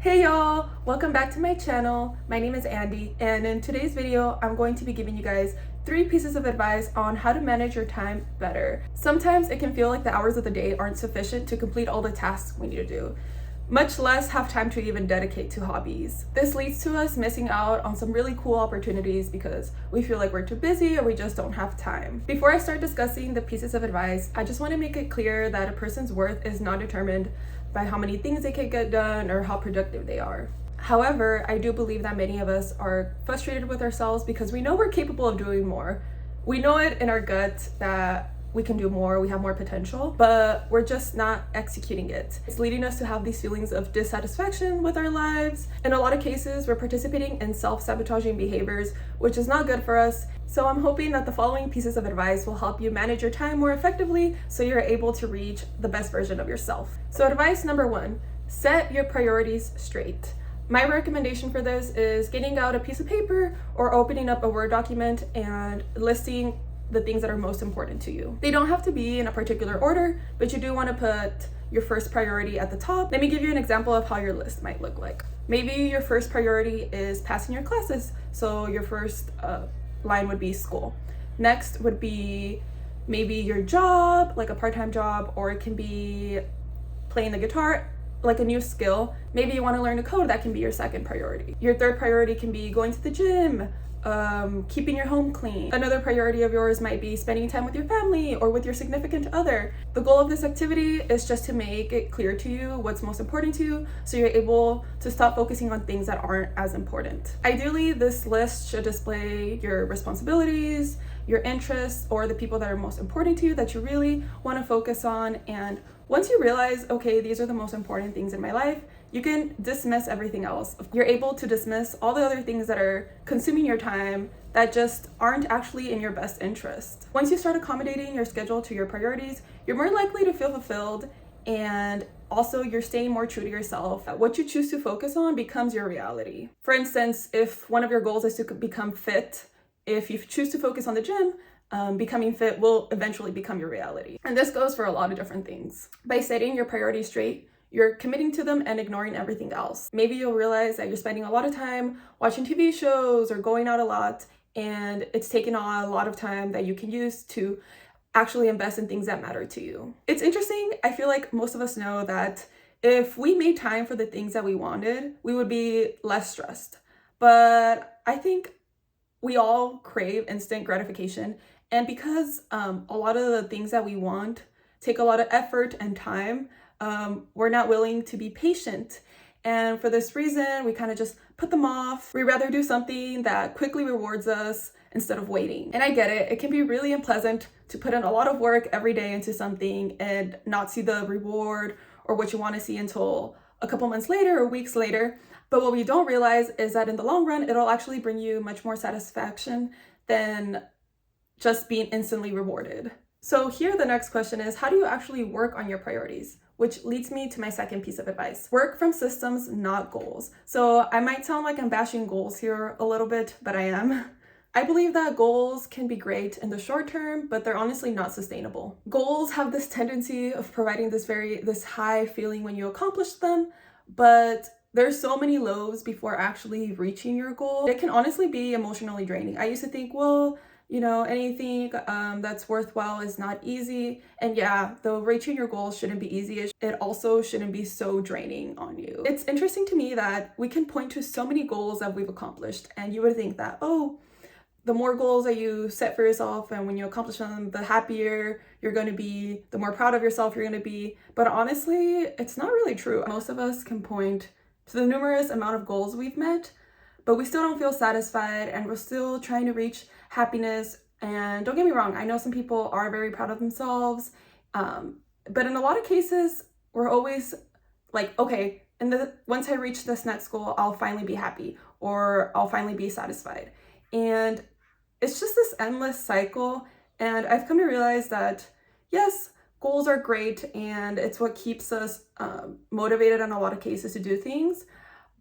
Hey y'all, welcome back to my channel. My name is Andy, and in today's video, I'm going to be giving you guys 3 pieces of advice on how to manage your time better. Sometimes it can feel like the hours of the day aren't sufficient to complete all the tasks we need to do, much less have time to even dedicate to hobbies. This leads to us missing out on some really cool opportunities because we feel like we're too busy or we just don't have time. Before I start discussing the pieces of advice, I just want to make it clear that a person's worth is not determined by how many things they can get done or how productive they are. However, I do believe that many of us are frustrated with ourselves because we know we're capable of doing more. We know it in our gut that we can do more, we have more potential, but we're just not executing it. It's leading us to have these feelings of dissatisfaction with our lives. In a lot of cases, we're participating in self-sabotaging behaviors, which is not good for us. So I'm hoping that the following pieces of advice will help you manage your time more effectively so you're able to reach the best version of yourself. So advice number 1, set your priorities straight. My recommendation for this is getting out a piece of paper or opening up a Word document and listing the things that are most important to you. They don't have to be in a particular order, but you do want to put your first priority at the top. Let me give you an example of how your list might look like. Maybe your first priority is passing your classes, so your first line would be school. Next would be maybe your job, like a part-time job, or it can be playing the guitar, like a new skill. Maybe you want to learn to code, that can be your second priority. Your third priority can be going to the gym, keeping your home clean. Another priority of yours might be spending time with your family or with your significant other. The goal of this activity is just to make it clear to you what's most important to you so you're able to stop focusing on things that aren't as important. Ideally, this list should display your responsibilities, your interests, or the people that are most important to you that you really want to focus on. And once you realize, okay, these are the most important things in my life, you can dismiss everything else. You're able to dismiss all the other things that are consuming your time that just aren't actually in your best interest. Once you start accommodating your schedule to your priorities, you're more likely to feel fulfilled, and also you're staying more true to yourself. What you choose to focus on becomes your reality. For instance, if one of your goals is to become fit, if you choose to focus on the gym, becoming fit will eventually become your reality. And this goes for a lot of different things. By setting your priorities straight, you're committing to them and ignoring everything else. Maybe you'll realize that you're spending a lot of time watching TV shows or going out a lot, and it's taking on a lot of time that you can use to actually invest in things that matter to you. It's interesting, I feel like most of us know that if we made time for the things that we wanted, we would be less stressed. But I think we all crave instant gratification, and because a lot of the things that we want take a lot of effort and time, we're not willing to be patient. And for this reason, we kind of just put them off. We rather do something that quickly rewards us instead of waiting. And I get it. It can be really unpleasant to put in a lot of work every day into something and not see the reward or what you want to see until a couple months later or weeks later. But what we don't realize is that in the long run, it'll actually bring you much more satisfaction than just being instantly rewarded. So here the next question is, how do you actually work on your priorities? Which leads me to my second piece of advice. Work from systems, not goals. So I might sound like I'm bashing goals here a little bit, but I am. I believe that goals can be great in the short term, but they're honestly not sustainable. Goals have this tendency of providing this high feeling when you accomplish them, but there's so many lows before actually reaching your goal. It can honestly be emotionally draining. I used to think, well, anything that's worthwhile is not easy. And yeah, though reaching your goals shouldn't be easy, it also shouldn't be so draining on you. It's interesting to me that we can point to so many goals that we've accomplished, and you would think that, oh, the more goals that you set for yourself and when you accomplish them, the happier you're going to be, the more proud of yourself you're going to be. But honestly, it's not really true. Most of us can point to the numerous amount of goals we've met, but we still don't feel satisfied, and we're still trying to reach happiness. And don't get me wrong, I know some people are very proud of themselves, but in a lot of cases, we're always like, okay, once I reach this next goal, I'll finally be happy, or I'll finally be satisfied. And it's just this endless cycle. And I've come to realize that, yes, goals are great, and it's what keeps us motivated in a lot of cases to do things.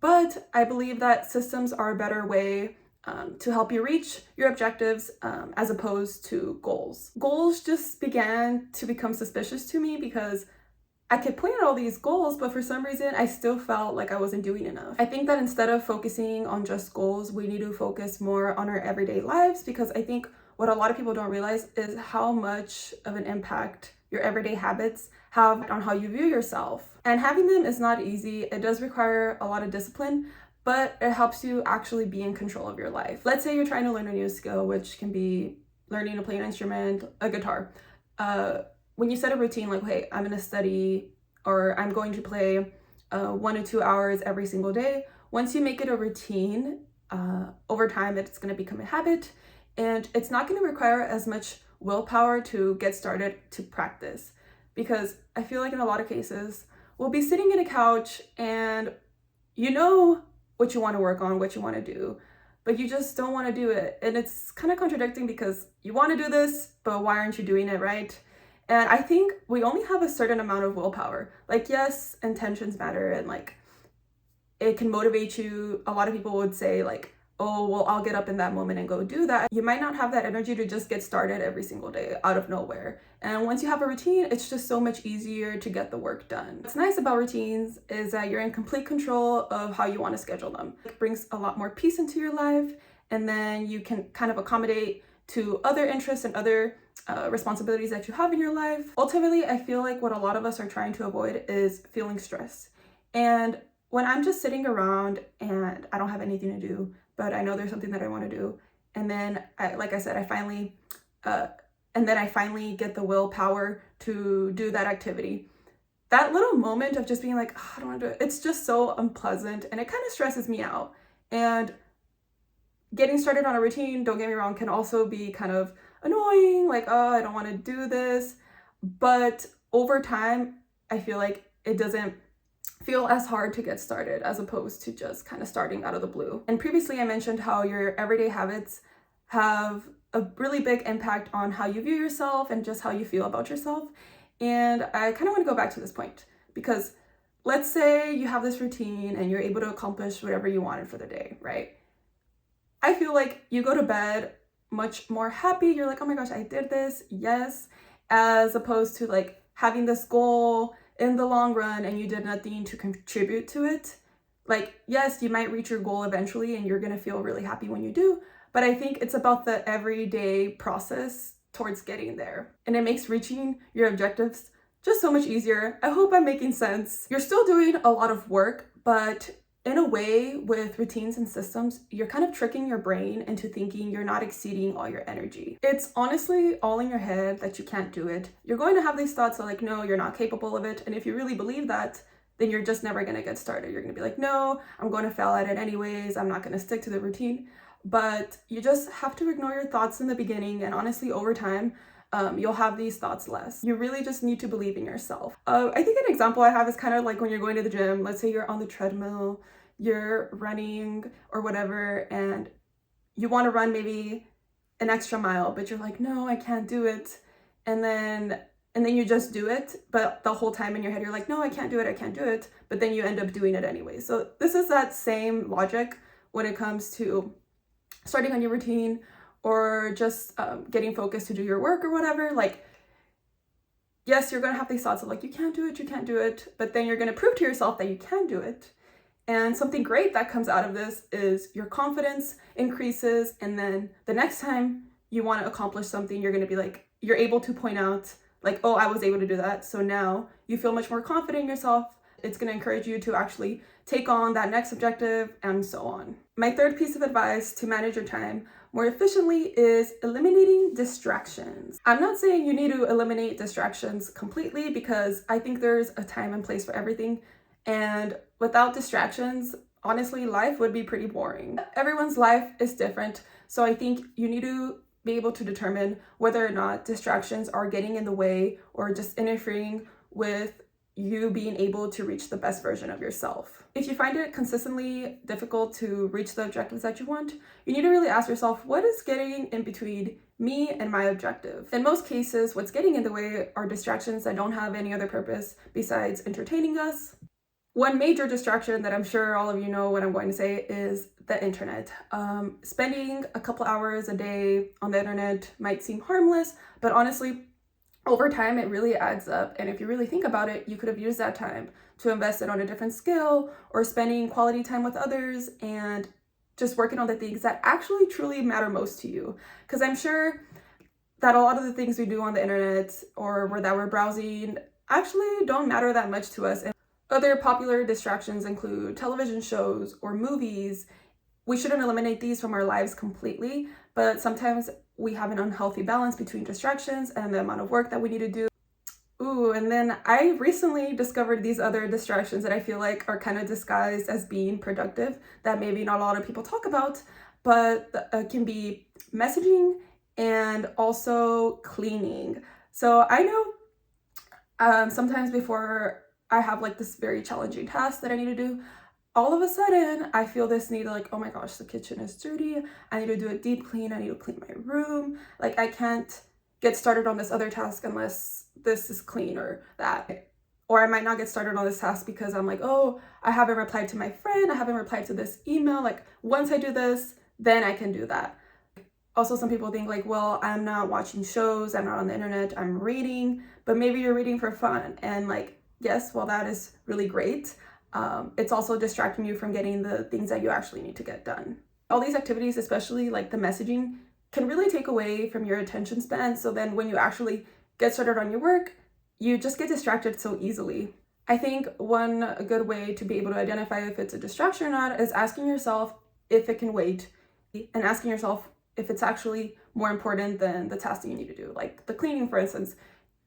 But I believe that systems are a better way to help you reach your objectives as opposed to goals. Goals just began to become suspicious to me because I could point at all these goals, but for some reason, I still felt like I wasn't doing enough. I think that instead of focusing on just goals, we need to focus more on our everyday lives, because I think what a lot of people don't realize is how much of an impact your everyday habits have on how you view yourself. And having them is not easy. It does require a lot of discipline, but it helps you actually be in control of your life. Let's say you're trying to learn a new skill, which can be learning to play an instrument, a guitar. When you set a routine like, hey, I'm going to study or I'm going to play 1 to 2 hours every single day, once you make it a routine, over time it's going to become a habit, and it's not going to require as much willpower to get started to practice. Because I feel like in a lot of cases, we'll be sitting in a couch and you know what you want to work on, what you want to do, but you just don't want to do it. And it's kind of contradicting because you want to do this, but why aren't you doing it, right? And I think we only have a certain amount of willpower. Like, yes, intentions matter and like it can motivate you. A lot of people would say like, oh, well, I'll get up in that moment and go do that. You might not have that energy to just get started every single day out of nowhere. And once you have a routine, it's just so much easier to get the work done. What's nice about routines is that you're in complete control of how you want to schedule them. It brings a lot more peace into your life, and then you can kind of accommodate to other interests and other responsibilities that you have in your life. Ultimately, I feel like what a lot of us are trying to avoid is feeling stress. And when I'm just sitting around and I don't have anything to do, but I know there's something that I want to do, and then like I said, I finally get the willpower to do that activity. That little moment of just being like, oh, I don't want to do it, it's just so unpleasant, and it kind of stresses me out. And getting started on a routine, don't get me wrong, can also be kind of annoying, like, oh, I don't want to do this. But over time, I feel like it doesn't feel as hard to get started as opposed to just kind of starting out of the blue. And previously I mentioned how your everyday habits have a really big impact on how you view yourself and just how you feel about yourself. And I kind of want to go back to this point, because let's say you have this routine and you're able to accomplish whatever you wanted for the day, right? I feel like you go to bed much more happy. You're like, oh my gosh, I did this, yes, as opposed to like having this goal in the long run and you did nothing to contribute to it. Like, yes, you might reach your goal eventually and you're gonna feel really happy when you do, but I think it's about the everyday process towards getting there. And it makes reaching your objectives just so much easier. I hope I'm making sense. You're still doing a lot of work, but in a way, with routines and systems, you're kind of tricking your brain into thinking you're not exceeding all your energy. It's honestly all in your head that you can't do it. You're going to have these thoughts of like, no, you're not capable of it. And if you really believe that, then you're just never going to get started. You're going to be like, no, I'm going to fail at it anyways. I'm not going to stick to the routine. But you just have to ignore your thoughts in the beginning. And honestly, over time, you'll have these thoughts less. You really just need to believe in yourself. I think an example I have is kind of like when you're going to the gym. Let's say you're on the treadmill, you're running or whatever, and you want to run maybe an extra mile, but you're like, no, I can't do it. And then you just do it. But the whole time in your head, you're like, no, I can't do it. I can't do it. But then you end up doing it anyway. So this is that same logic when it comes to starting on your routine or just getting focused to do your work or whatever. Like, yes, you're going to have these thoughts of like, you can't do it, but then you're going to prove to yourself that you can do it. And something great that comes out of this is your confidence increases. And then the next time you want to accomplish something, you're going to be like, you're able to point out like, oh, I was able to do that. So now you feel much more confident in yourself. It's going to encourage you to actually take on that next objective and so on. My third piece of advice to manage your time more efficiently is eliminating distractions. I'm not saying you need to eliminate distractions completely, because I think there's a time and place for everything. And without distractions, honestly, life would be pretty boring. Everyone's life is different. So I think you need to be able to determine whether or not distractions are getting in the way or just interfering with you being able to reach the best version of yourself. If you find it consistently difficult to reach the objectives that you want, you need to really ask yourself, what is getting in between me and my objective? In most cases, what's getting in the way are distractions that don't have any other purpose besides entertaining us. One major distraction that I'm sure all of you know what I'm going to say is the internet. Spending a couple hours a day on the internet might seem harmless, but honestly, over time it really adds up, and if you really think about it, you could have used that time to invest it on a different skill or spending quality time with others and just working on the things that actually truly matter most to you. Because I'm sure that a lot of the things we do on the internet or that we're browsing actually don't matter that much to us. And other popular distractions include television shows or movies. We shouldn't eliminate these from our lives completely, but sometimes we have an unhealthy balance between distractions and the amount of work that we need to do. Ooh, and then I recently discovered these other distractions that I feel like are kind of disguised as being productive that maybe not a lot of people talk about, but can be messaging and also cleaning. So I know sometimes before I have like this very challenging task that I need to do, all of a sudden I feel this need, like, oh my gosh, the kitchen is dirty. I need to do a deep clean. I need to clean my room. Like, I can't get started on this other task unless this is clean or that. Or I might not get started on this task because I'm like, oh, I haven't replied to my friend. I haven't replied to this email. Like, once I do this, then I can do that. Also, some people think like, well, I'm not watching shows, I'm not on the internet, I'm reading, but maybe you're reading for fun. And like, yes, well, that is really great. It's also distracting you from getting the things that you actually need to get done. All these activities, especially like the messaging, can really take away from your attention span. So then when you actually get started on your work, you just get distracted so easily. I think one good way to be able to identify if it's a distraction or not is asking yourself if it can wait, and asking yourself if it's actually more important than the task that you need to do. Like the cleaning, for instance.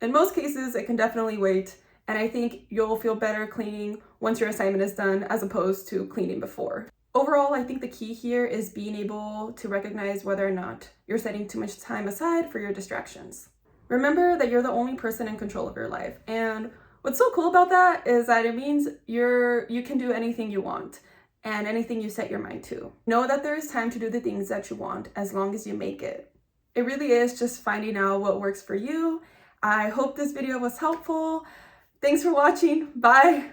In most cases, it can definitely wait. And I think you'll feel better cleaning once your assignment is done as opposed to cleaning before. Overall, I think the key here is being able to recognize whether or not you're setting too much time aside for your distractions. Remember that you're the only person in control of your life. And what's so cool about that is that it means you can do anything you want and anything you set your mind to. Know that there is time to do the things that you want as long as you make it. It really is just finding out what works for you. I hope this video was helpful. Thanks for watching. Bye.